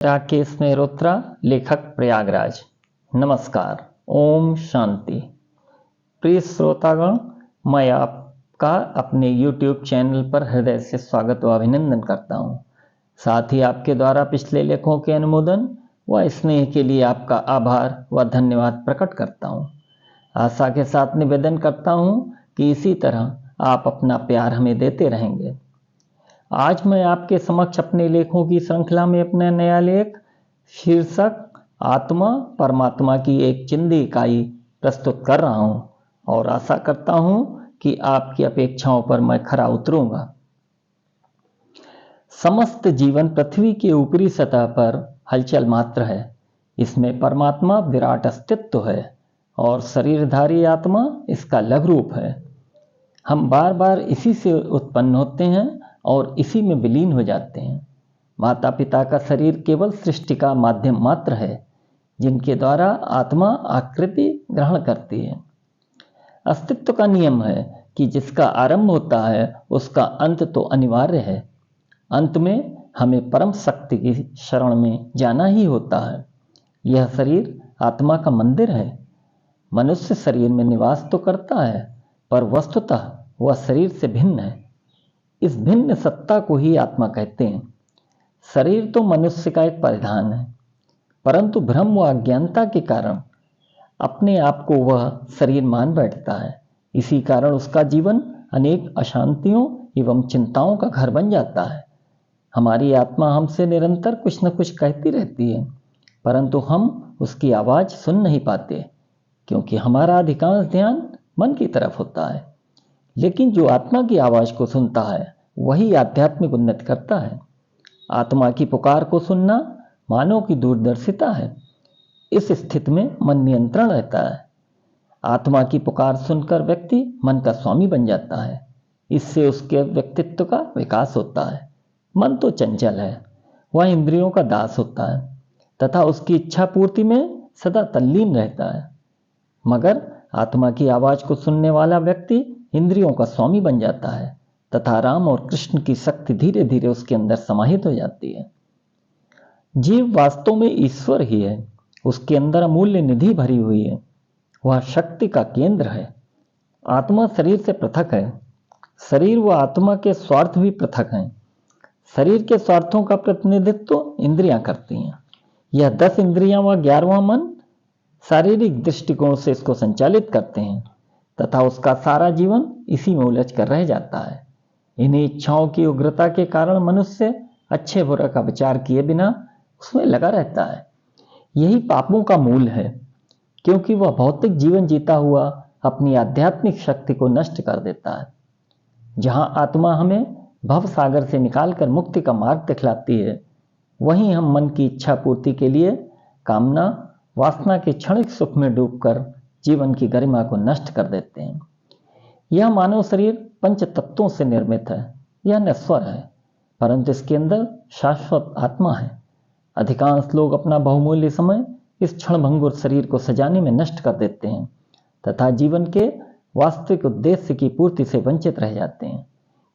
राकेश मेहरोत्रा, लेखक, प्रयागराज। नमस्कार, ओम शांति। प्रिय श्रोतागण, मैं आपका अपने YouTube चैनल पर हृदय से स्वागत व अभिनंदन करता हूं। साथ ही आपके द्वारा पिछले लेखों के अनुमोदन व स्नेह के लिए आपका आभार व धन्यवाद प्रकट करता हूं। आशा के साथ निवेदन करता हूं कि इसी तरह आप अपना प्यार हमें देते रहेंगे। आज मैं आपके समक्ष अपने लेखों की श्रृंखला में अपना नया लेख शीर्षक आत्मा परमात्मा की एक चिंदी इकाई प्रस्तुत कर रहा हूं और आशा करता हूं कि आपकी अपेक्षाओं पर मैं खरा उतरूंगा। समस्त जीवन पृथ्वी के ऊपरी सतह पर हलचल मात्र है। इसमें परमात्मा विराट अस्तित्व है और शरीरधारी आत्मा इसका लघु रूप है। हम बार बार इसी से उत्पन्न होते हैं और इसी में विलीन हो जाते हैं। माता पिता का शरीर केवल सृष्टि का माध्यम मात्र है, जिनके द्वारा आत्मा आकृति ग्रहण करती है। अस्तित्व का नियम है कि जिसका आरंभ होता है उसका अंत तो अनिवार्य है। अंत में हमें परम शक्ति की शरण में जाना ही होता है। यह शरीर आत्मा का मंदिर है। मनुष्य शरीर में निवास तो करता है, पर वस्तुतः वह शरीर से भिन्न है। इस भिन्न सत्ता को ही आत्मा कहते हैं। शरीर तो मनुष्य का एक परिधान है, परंतु भ्रम व अज्ञानता के कारण अपने आप को वह शरीर मान बैठता है। इसी कारण उसका जीवन अनेक अशांतियों एवं चिंताओं का घर बन जाता है। हमारी आत्मा हमसे निरंतर कुछ न कुछ कहती रहती है, परंतु हम उसकी आवाज़ सुन नहीं पाते, क्योंकि हमारा अधिकांश ध्यान मन की तरफ होता है। लेकिन जो आत्मा की आवाज़ को सुनता है वही आध्यात्मिक उन्नति करता है। आत्मा की पुकार को सुनना मानव की दूरदर्शिता है। इस स्थिति में मन नियंत्रण रहता है। आत्मा की पुकार सुनकर व्यक्ति मन का स्वामी बन जाता है। इससे उसके व्यक्तित्व का विकास होता है। मन तो चंचल है, वह इंद्रियों का दास होता है तथा उसकी इच्छा पूर्ति में सदा तल्लीन रहता है। मगर आत्मा की आवाज़ को सुनने वाला व्यक्ति इंद्रियों का स्वामी बन जाता है तथा राम और कृष्ण की शक्ति धीरे धीरे उसके अंदर समाहित हो जाती है। जीव वास्तव में ईश्वर ही है। उसके अंदर अमूल्य निधि भरी हुई है। वह शक्ति का केंद्र है। आत्मा शरीर से पृथक है। शरीर व आत्मा के स्वार्थ भी पृथक हैं। शरीर के स्वार्थों का प्रतिनिधित्व इंद्रियां करती हैं। यह 10 इंद्रियां व 11वां मन शारीरिक दृष्टिकोण से इसको संचालित करते हैं तथा उसका सारा जीवन इसी में उलझ कर रह जाता है। इन्हीं इच्छाओं की उग्रता के कारण मनुष्य अच्छे बुरे का विचार किए बिना उसमें लगा रहता है। यही पापों का मूल है, क्योंकि वह भौतिक जीवन जीता हुआ अपनी आध्यात्मिक शक्ति को नष्ट कर देता है। जहां आत्मा हमें भव सागर से निकालकर मुक्ति का मार्ग दिखलाती है, वहीं हम मन की इच्छा पूर्ति के लिए कामना वासना के क्षणिक सुख में डूबकर जीवन की गरिमा को नष्ट कर देते हैं। यह मानव शरीर पंच तत्वों से निर्मित है। यह नश्वर है, परंतु इसके अंदर शाश्वत आत्मा है। अधिकांश लोग अपना बहुमूल्य समय इस क्षणभंगुर शरीर को सजाने में नष्ट कर देते हैं तथा जीवन के वास्तविक उद्देश्य की पूर्ति से वंचित रह जाते हैं,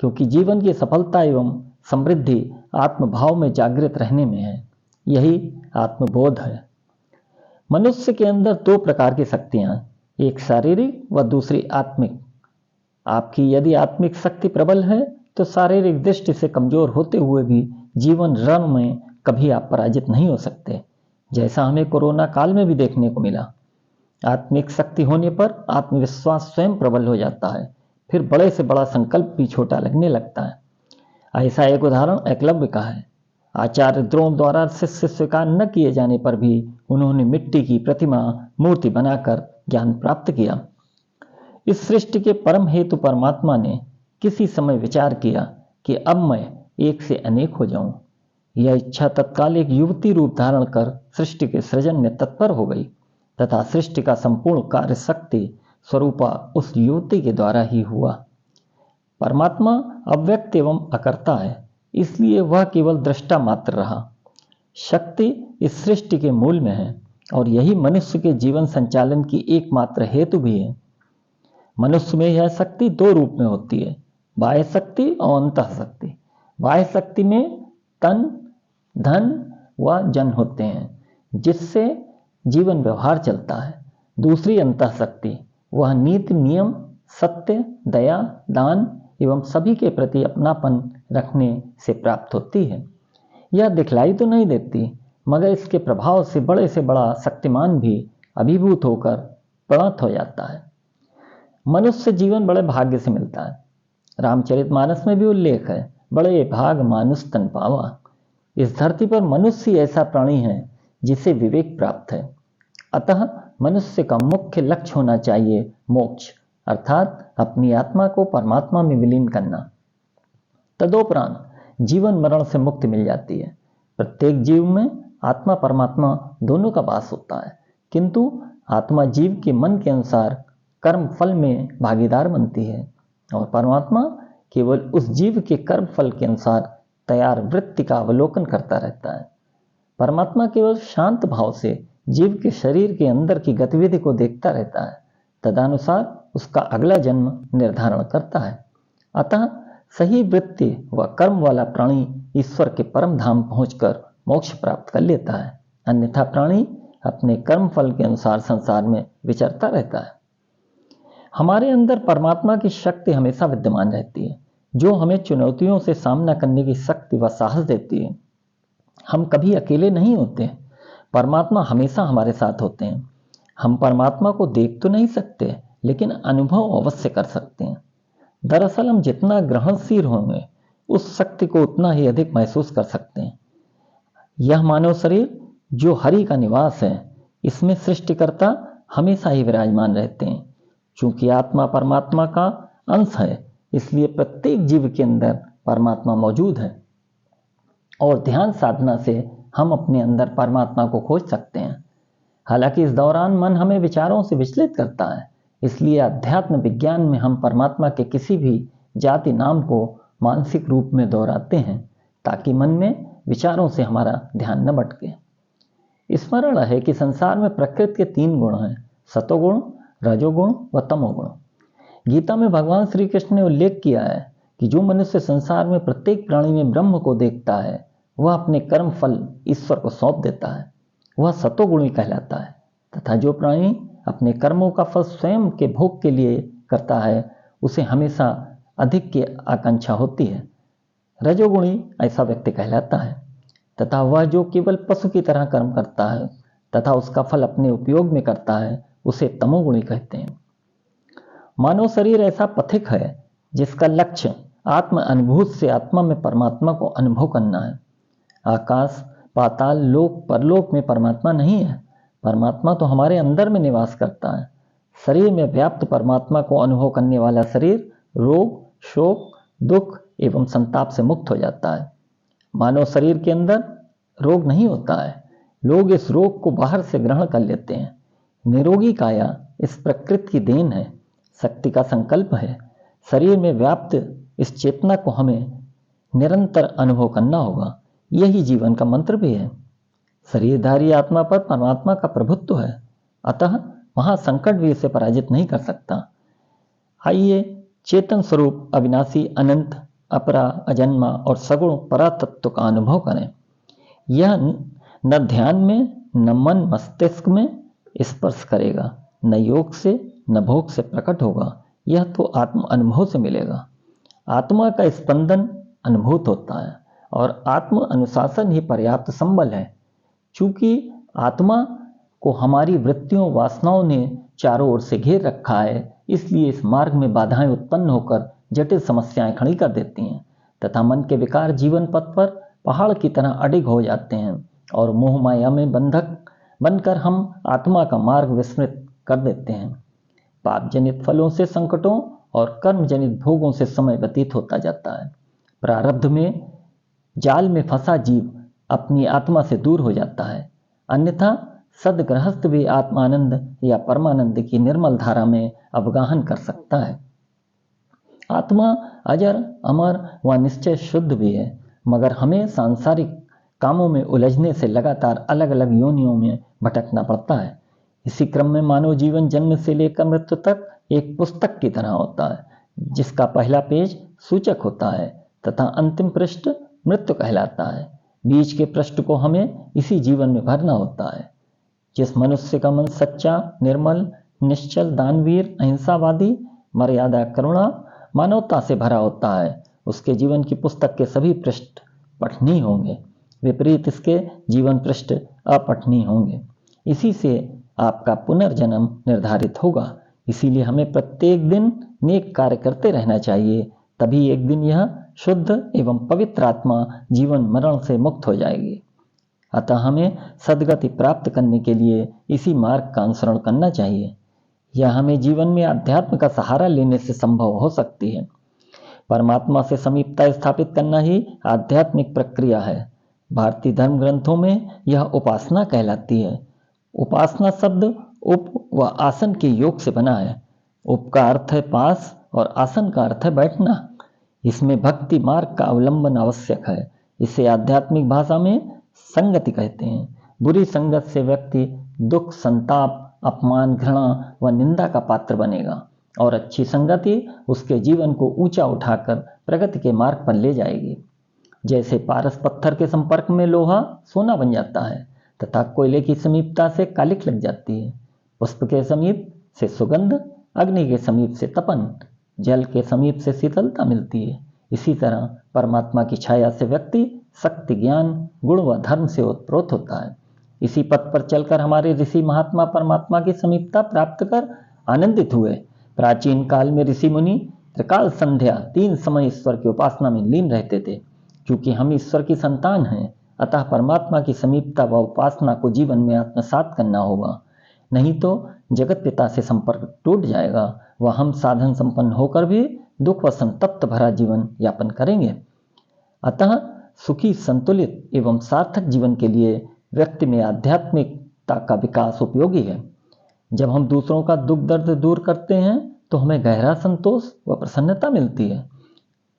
क्योंकि जीवन की सफलता एवं समृद्धि आत्मभाव में जागृत रहने में है। यही आत्मबोध है। मनुष्य के अंदर 2 प्रकार की शक्तियां, एक शारीरिक व दूसरी आत्मिक। आपकी यदि आत्मिक शक्ति प्रबल है तो शारीरिक दृष्टि से कमजोर होते हुए भी जीवन रण में कभी आप पराजित नहीं हो सकते, जैसा हमें कोरोना काल में भी देखने को मिला। आत्मिक शक्ति होने पर आत्मविश्वास स्वयं प्रबल हो जाता है, फिर बड़े से बड़ा संकल्प भी छोटा लगने लगता है। ऐसा एक उदाहरण एकलव्य का है। आचार्य द्रोण द्वारा शिष्य स्वीकार न किए जाने पर भी उन्होंने मिट्टी की प्रतिमा मूर्ति बनाकर ज्ञान प्राप्त किया। इस सृष्टि के परम हेतु परमात्मा ने किसी समय विचार किया कि अब मैं एक से अनेक हो जाऊं। यह इच्छा तत्काल एक युवती रूप धारण कर सृष्टि के सृजन में तत्पर हो गई तथा सृष्टि का संपूर्ण कार्य शक्ति स्वरूपा उस युवती के द्वारा ही हुआ। परमात्मा अव्यक्त एवं अकर्ता है, इसलिए वह केवल दृष्टा मात्र रहा। शक्ति इस सृष्टि के मूल में है और यही मनुष्य के जीवन संचालन की एकमात्र हेतु भी है। मनुष्य में यह शक्ति 2 रूप में होती है, बाह्य शक्ति और अंतः शक्ति। बाह्य शक्ति में तन, धन, व जन होते हैं, जिससे जीवन व्यवहार चलता है। दूसरी अंतःशक्ति वह नीति नियम, सत्य, दया, दान एवं सभी के प्रति अपनापन रखने से प्राप्त होती है। यह दिखलाई तो नहीं देती, मगर इसके प्रभाव से बड़ा शक्तिमान भी अभिभूत होकर प्रणत हो जाता है। मनुष्य जीवन बड़े भाग्य से मिलता है। रामचरितमानस में भी उल्लेख है, बड़े भाग मानुष तन पावा। इस धरती पर मनुष्य ही ऐसा प्राणी है जिसे विवेक प्राप्त है। अतः मनुष्य का मुख्य लक्ष्य होना चाहिए मोक्ष, अर्थात अपनी आत्मा को परमात्मा में विलीन करना। तदोपरांत जीवन मरण से मुक्ति मिल जाती है। प्रत्येक जीव में आत्मा परमात्मा दोनों का वास होता है, किंतु आत्मा जीव के मन के अनुसार कर्म फल में भागीदार बनती है और परमात्मा केवल उस जीव के कर्म फल के अनुसार तैयार वृत्ति का अवलोकन करता रहता है। परमात्मा केवल शांत भाव से जीव के शरीर के अंदर की गतिविधि को देखता रहता है, तदनुसार उसका अगला जन्म निर्धारण करता है। अतः सही वृत्ति व कर्म वाला प्राणी ईश्वर के परम धाम पहुंचकर मोक्ष प्राप्त कर लेता है, अन्यथा प्राणी अपने कर्म फल के अनुसार संसार में विचरता रहता है। हमारे अंदर परमात्मा की शक्ति हमेशा विद्यमान रहती है, जो हमें चुनौतियों से सामना करने की शक्ति व साहस देती है। हम कभी अकेले नहीं होते, परमात्मा हमेशा हमारे साथ होते हैं। हम परमात्मा को देख तो नहीं सकते, लेकिन अनुभव अवश्य कर सकते हैं। दरअसल हम जितना ग्रहणशील होंगे, उस शक्ति को उतना ही अधिक महसूस कर सकते हैं। यह मानव शरीर जो हरि का निवास है, इसमें सृष्टिकर्ता हमेशा ही विराजमान रहते हैं। चूंकि आत्मा परमात्मा का अंश है, इसलिए प्रत्येक जीव के अंदर परमात्मा मौजूद है और ध्यान साधना से हम अपने अंदर परमात्मा को खोज सकते हैं। हालांकि इस दौरान मन हमें विचारों से विचलित करता है, इसलिए अध्यात्म विज्ञान में हम परमात्मा के किसी भी जाति नाम को मानसिक रूप में दोहराते हैं, ताकि मन में विचारों से हमारा ध्यान न भटके। स्मरण है कि संसार में प्रकृति के 3 गुण हैं, सतोगुण, रजोगुण व तमोगुण। गीता में भगवान श्री कृष्ण ने उल्लेख किया है कि जो मनुष्य संसार में प्रत्येक प्राणी में ब्रह्म को देखता है, वह अपने कर्म फल ईश्वर को सौंप देता है, वह सतोगुणी कहलाता है। तथा जो प्राणी अपने कर्मों का फल स्वयं के भोग के लिए करता है, उसे हमेशा अधिक की आकांक्षा होती है, रजोगुणी ऐसा व्यक्ति कहलाता है। तथा वह जो केवल पशु की तरह कर्म करता है तथा उसका फल अपने उपयोग में करता है, उसे तमोगुणी कहते हैं। मानव शरीर ऐसा पथिक है जिसका लक्ष्य आत्म अनुभूत से आत्मा में परमात्मा को अनुभव करना है। आकाश, पाताल, लोक, परलोक में परमात्मा नहीं है। परमात्मा तो हमारे अंदर में निवास करता है। शरीर में व्याप्त परमात्मा को अनुभव करने वाला शरीर रोग, शोक, दुख एवं संताप से मुक्त हो जाता है। मानव शरीर के अंदर रोग नहीं होता है, लोग इस रोग को बाहर से ग्रहण कर लेते हैं। निरोगी काया इस प्रकृति की देन है, शक्ति का संकल्प है। शरीर में व्याप्त इस चेतना को हमें निरंतर अनुभव करना होगा, यही जीवन का मंत्र भी है। शरीरधारी आत्मा पर परमात्मा का प्रभुत्व है, अतः महासंकट भी इसे पराजित नहीं कर सकता। आइए चेतन स्वरूप अविनाशी, अनंत, अपरा, अजन्मा और सगुण परातत्व का अनुभव करें। यह न ध्यान में, न मन मस्तिष्क में स्पर्श करेगा, न योग से न भोग से प्रकट होगा, यह तो आत्म अनुभव से मिलेगा। आत्मा का स्पंदन अनुभूत होता है और आत्म अनुशासन ही पर्याप्त संबल है। चूंकि आत्मा को हमारी वृत्तियों, वासनाओं ने चारों ओर से घेर रखा है, इसलिए इस मार्ग में बाधाएं उत्पन्न होकर जटिल समस्याएं खड़ी कर देती हैं तथा मन के विकार जीवन पथ पर पहाड़ की तरह अडिग हो जाते हैं और मोह माया में बंधक बनकर हम आत्मा का मार्ग विस्मृत कर देते हैं। पाप जनित फलों से संकटों और कर्म जनित भोगों से समय व्यतीत होता जाता है। प्रारब्ध में जाल में फंसा जीव अपनी आत्मा से दूर हो जाता है, अन्यथा सदगृहस्थ भी आत्मानंद या परमानंद की निर्मल धारा में अवगाहन कर सकता है। आत्मा अजर, अमर व निश्चय शुद्ध भी है, मगर हमें सांसारिक कामों में उलझने से लगातार अलग अलग योनियों में भटकना पड़ता है। इसी क्रम में मानव जीवन जन्म से लेकर मृत्यु तक एक पुस्तक की तरह होता है, जिसका पहला पेज सूचक होता है तथा अंतिम पृष्ठ मृत्यु कहलाता है। बीच के पृष्ठ को हमें इसी जीवन में भरना होता है। जिस मनुष्य का मन सच्चा, निर्मल, निश्चल, दानवीर, अहिंसावादी, मर्यादा, करुणा, मानवता से भरा होता है, उसके जीवन की पुस्तक के सभी पृष्ठ पठनीय होंगे। विपरीत इसके जीवन पृष्ठ अपठनीय होंगे। इसी से आपका पुनर्जन्म निर्धारित होगा। इसीलिए हमें प्रत्येक दिन नेक कार्य करते रहना चाहिए, तभी एक दिन यह शुद्ध एवं पवित्र आत्मा जीवन मरण से मुक्त हो जाएगी। अतः हमें सद्गति प्राप्त करने के लिए इसी मार्ग का अनुसरण करना चाहिए। यह हमें जीवन में अध्यात्म का सहारा लेने से संभव हो सकती है। परमात्मा से समीपता स्थापित करना ही आध्यात्मिक प्रक्रिया है। भारतीय धर्म ग्रंथों में यह उपासना कहलाती है। उपासना शब्द उप व आसन के योग से बना है। उप का अर्थ है पास और आसन का अर्थ है बैठना। इसमें भक्ति मार्ग का अवलंबन आवश्यक है। इसे आध्यात्मिक भाषा में संगति कहते हैं। बुरी संगत से व्यक्ति दुख, संताप, अपमान, घृणा व निंदा का पात्र बनेगा और अच्छी संगति उसके जीवन को ऊंचा उठाकर प्रगति के मार्ग पर ले जाएगी। जैसे पारस पत्थर के संपर्क में लोहा सोना बन जाता है तथा कोयले की समीपता से कालिख लग जाती है। पुष्प के समीप से सुगंध, अग्नि के समीप से तपन, जल के समीप से शीतलता मिलती है। इसी तरह परमात्मा की छाया से व्यक्ति शक्ति, ज्ञान, गुण व धर्म से ओतप्रोत होता है। इसी पथ पर चलकर हमारे ऋषि महात्मा परमात्मा की समीपता प्राप्त कर आनंदित हुए। प्राचीन काल में ऋषि मुनि त्रिकाल संध्या 3 समय ईश्वर की उपासना में लीन रहते थे। क्योंकि हम ईश्वर की संतान हैं, अतः परमात्मा की समीपता व उपासना को जीवन में आत्मसात करना होगा, नहीं तो जगत पिता से संपर्क टूट जाएगा व हम साधन संपन्न होकर भी दुख व संतप्त भरा जीवन यापन करेंगे। अतः सुखी, संतुलित एवं सार्थक जीवन के लिए व्यक्ति में आध्यात्मिकता का विकास उपयोगी है। जब हम दूसरों का दुख दर्द दूर करते हैं तो हमें गहरा संतोष व प्रसन्नता मिलती है।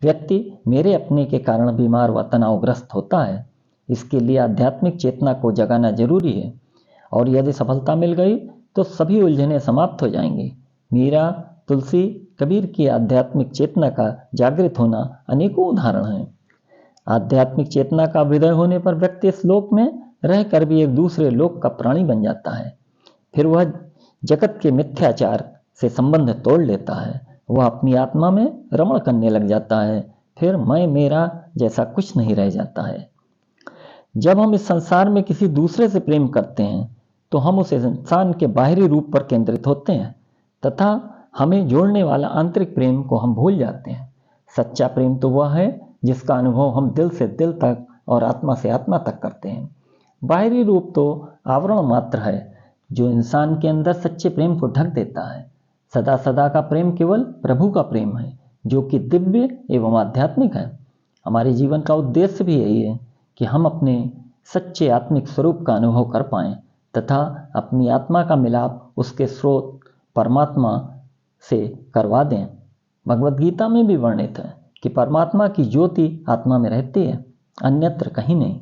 व्यक्ति मेरे अपने के कारण बीमार व तनावग्रस्त होता है। इसके लिए आध्यात्मिक चेतना को जगाना जरूरी है और यदि सफलता मिल गई तो सभी उलझनें समाप्त हो जाएंगी। मीरा, तुलसी, कबीर की आध्यात्मिक चेतना का जागृत होना अनेकों उदाहरण हैं। आध्यात्मिक चेतना का हृदय होने पर व्यक्ति इस लोक में रहकर भी एक दूसरे लोक का प्राणी बन जाता है। फिर वह जगत के मिथ्याचार से संबंध तोड़ लेता है। वह अपनी आत्मा में रमण करने लग जाता है। फिर मैं मेरा जैसा कुछ नहीं रह जाता है। जब हम इस संसार में किसी दूसरे से प्रेम करते हैं तो हम उस इंसान के बाहरी रूप पर केंद्रित होते हैं तथा हमें जोड़ने वाला आंतरिक प्रेम को हम भूल जाते हैं। सच्चा प्रेम तो वह है जिसका अनुभव हम दिल से दिल तक और आत्मा से आत्मा तक करते हैं। बाहरी रूप तो आवरण मात्र है जो इंसान के अंदर सच्चे प्रेम को ढक देता है। सदा सदा का प्रेम केवल प्रभु का प्रेम है जो कि दिव्य एवं आध्यात्मिक है। हमारे जीवन का उद्देश्य भी यही है कि हम अपने सच्चे आत्मिक स्वरूप का अनुभव कर पाएं तथा अपनी आत्मा का मिलाप उसके स्रोत परमात्मा से करवा दें। भगवद गीता में भी वर्णित है कि परमात्मा की ज्योति आत्मा में रहती है, अन्यत्र कहीं नहीं।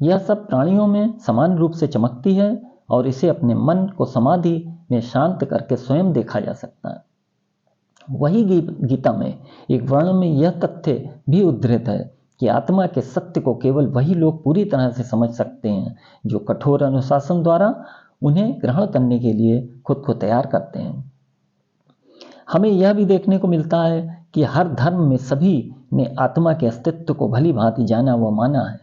यह सब प्राणियों में समान रूप से चमकती है और इसे अपने मन को समाधि में शांत करके स्वयं देखा जा सकता है। वही गीता में एक वर्ण में यह तथ्य भी उद्धृत है कि आत्मा के सत्य को केवल वही लोग पूरी तरह से समझ सकते हैं जो कठोर अनुशासन द्वारा उन्हें ग्रहण करने के लिए खुद को तैयार करते हैं। हमें यह भी देखने को मिलता है कि हर धर्म में सभी ने आत्मा के अस्तित्व को भली भांति जाना व माना है।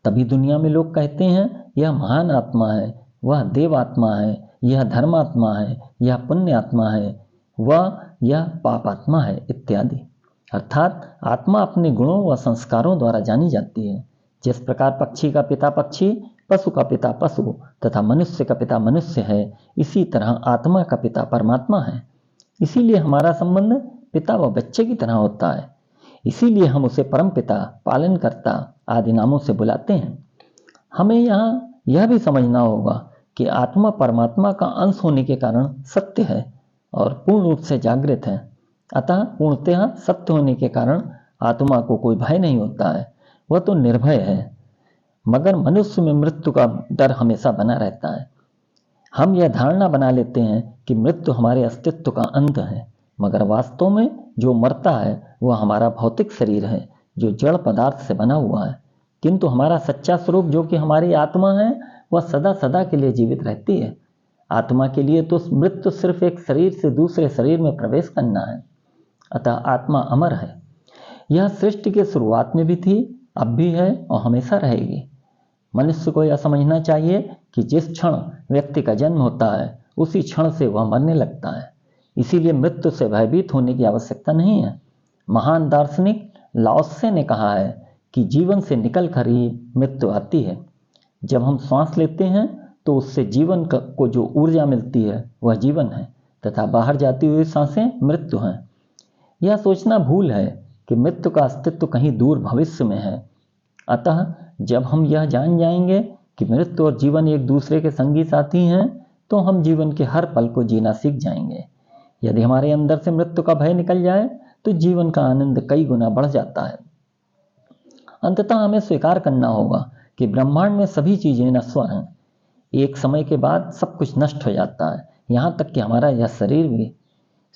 तभी दुनिया में लोग कहते हैं यह महान आत्मा है, वह देव आत्मा है, यह धर्मात्मा है, यह पुण्य आत्मा है, वह यह पाप आत्मा है इत्यादि। अर्थात आत्मा अपने गुणों व संस्कारों द्वारा जानी जाती है। जिस प्रकार पक्षी का पिता पक्षी, पशु का पिता पशु तथा मनुष्य का पिता मनुष्य है, इसी तरह आत्मा का पिता परमात्मा है। इसीलिए हमारा संबंध पिता व बच्चे की तरह होता है। इसीलिए हम उसे परम पिता, पालनकर्ता आदि नामों से बुलाते हैं। हमें यहाँ यह भी समझना होगा कि आत्मा परमात्मा का अंश होने के कारण सत्य है और पूर्ण रूप से जागृत है। अतः पूर्णतः सत्य होने के कारण आत्मा को कोई भय नहीं होता है, वह तो निर्भय है। मगर मनुष्य में मृत्यु का डर हमेशा बना रहता है। हम यह धारणा बना लेते हैं कि मृत्यु हमारे अस्तित्व का अंत है, मगर वास्तव में जो मरता है वह हमारा भौतिक शरीर है जो जड़ पदार्थ से बना हुआ है। किंतु हमारा सच्चा स्वरूप जो कि हमारी आत्मा है वह सदा सदा के लिए जीवित रहती है। आत्मा के लिए तो मृत्यु सिर्फ एक शरीर से दूसरे शरीर में प्रवेश करना है। अतः आत्मा अमर है। यह सृष्टि के शुरुआत में भी थी, अब भी है और हमेशा रहेगी। मनुष्य को यह समझना चाहिए कि जिस क्षण व्यक्ति का जन्म होता है उसी क्षण से वह मरने लगता है। इसीलिए मृत्यु से भयभीत होने की आवश्यकता नहीं है। महान दार्शनिक लाओत्से ने कहा है कि जीवन से निकल कर ही मृत्यु आती है। जब हम श्वास लेते हैं तो उससे जीवन को जो ऊर्जा मिलती है वह जीवन है, तथा बाहर जाती हुई सांसें मृत्यु हैं। यह सोचना भूल है कि मृत्यु का अस्तित्व कहीं दूर भविष्य में है। अतः जब हम यह जान जाएंगे कि मृत्यु और जीवन एक दूसरे के संगी साथी हैं, तो हम जीवन के हर पल को जीना सीख जाएंगे। यदि हमारे अंदर से मृत्यु का भय निकल जाए तो जीवन का आनंद कई गुना बढ़ जाता है। अंततः हमें स्वीकार करना होगा कि ब्रह्मांड में सभी चीजें नश्वर हैं। एक समय के बाद सब कुछ नष्ट हो जाता है, यहाँ तक कि हमारा यह शरीर भी।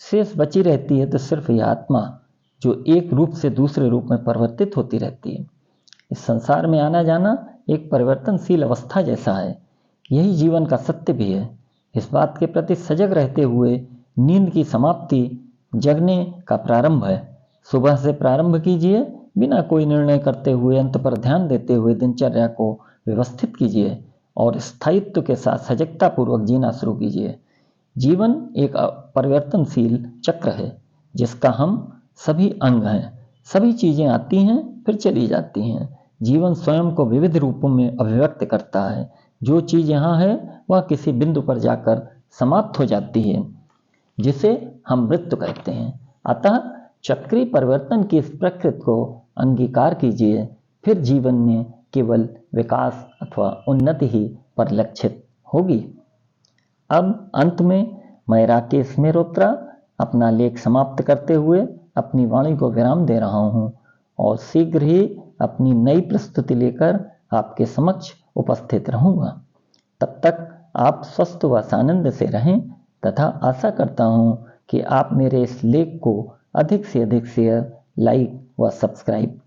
शेष बची रहती है तो सिर्फ यह आत्मा, जो एक रूप से दूसरे रूप में परिवर्तित होती रहती है। इस संसार में आना जाना एक परिवर्तनशील अवस्था जैसा है। यही जीवन का सत्य भी है। इस बात के प्रति सजग रहते हुए नींद की समाप्ति जगने का प्रारंभ है। सुबह से प्रारंभ कीजिए, बिना कोई निर्णय करते हुए अंत पर ध्यान देते हुए दिनचर्या को व्यवस्थित कीजिए और स्थायित्व के साथ सजगता पूर्वक जीना शुरू कीजिए। जीवन एक परिवर्तनशील चक्र है जिसका हम सभी अंग हैं। सभी चीजें आती हैं फिर चली जाती हैं। जीवन स्वयं को विविध रूपों में अभिव्यक्त करता है। जो चीज यहाँ है वह किसी बिंदु पर जाकर समाप्त हो जाती है, जिसे हम मृत्यु कहते हैं। अतः चक्रीय परिवर्तन की इस प्रकृति को अंगीकार कीजिए, फिर जीवन में केवल विकास अथवा उन्नति ही परिलक्षित होगी। अब अंत में मैं राकेश मेहरोत्रा अपना लेख समाप्त करते हुए अपनी वाणी को विराम दे रहा हूँ और शीघ्र ही अपनी नई प्रस्तुति लेकर आपके समक्ष उपस्थित रहूँगा। तब तक आप स्वस्थ व सानंद से रहें तथा आशा करता हूँ कि आप मेरे इस लेख को अधिक से अधिक शेयर, लाइक व सब्सक्राइब